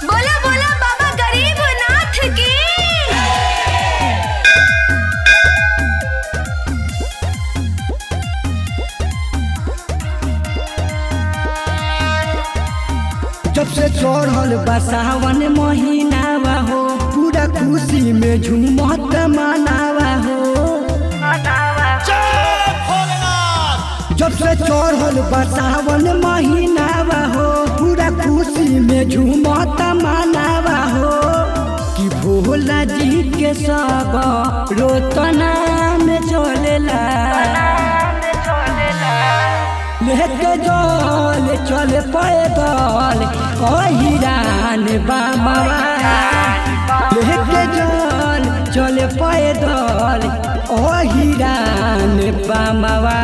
बोला बोला बाबा गरीबनाथ की। जब से चढ़ल बा सावन महीनावा हो, पूरा खुशी में झूमत मनावा हो। जब से चढ़ल बा सावन महीनावा हो, पूरा खुशी में झूमत मनावा हो। कि भोला जी के सब रोतना में चलेला, लेके जल चल पैदल कहिरान बाबा। लेके जल चल पैदल कहिरान बाबा।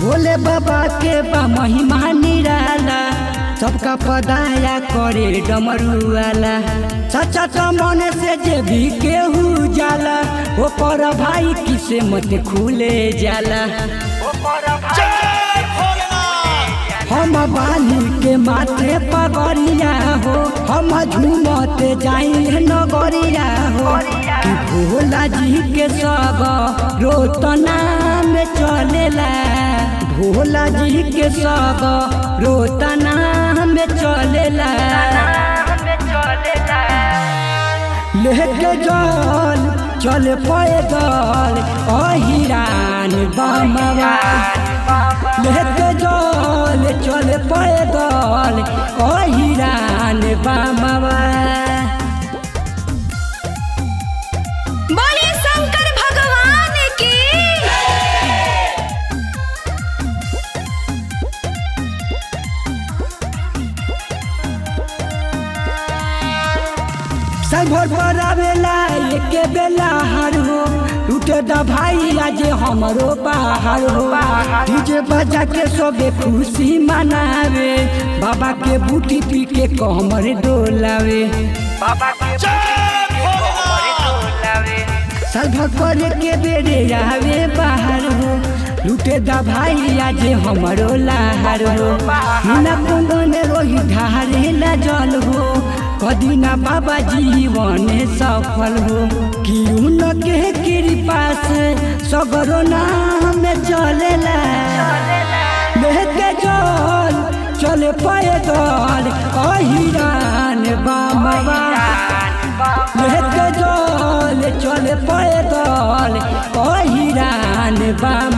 भोले बाबा के बा महिमा निराला, सबका पदाया करे डमरुआला। सच्चा तो मन से जे भी केहू जाला, वो पर भाई किसे मत खुले जाला। हम बाली के माथे पगड़िया हो, हम झूमत जाइए नगरिया हो। कि भोला जी के सब रोतना में चलेला, भोला जी के सब रोतना में चलेला। लेके जल चल पैदल कहिरान बाबा। लेके जल चल पैदल कहिरान बाबा। बोलिए शंकर भगवान की। संघर पर आवेला एक बेला हार हो, टूटे द भाई आज हमरो बाहर हो। डीजे बजा के सबे खुशी मनावे, बाबा के बूटी पी के कमर डोलावे। साल भर पर के बेरे आवे बाहर हो, लूटे द भाई आज हमरो लहार हो। बिना कुंदन रोही ढारे ला जल हो, कदी ना बाबा जीवन सफल हो। कि उनके कृपा से सगरो नाम चलेला। लेके जल चल पैदल कहिरान बाबा। लेके जल चल पैदल कहिरान बाबा।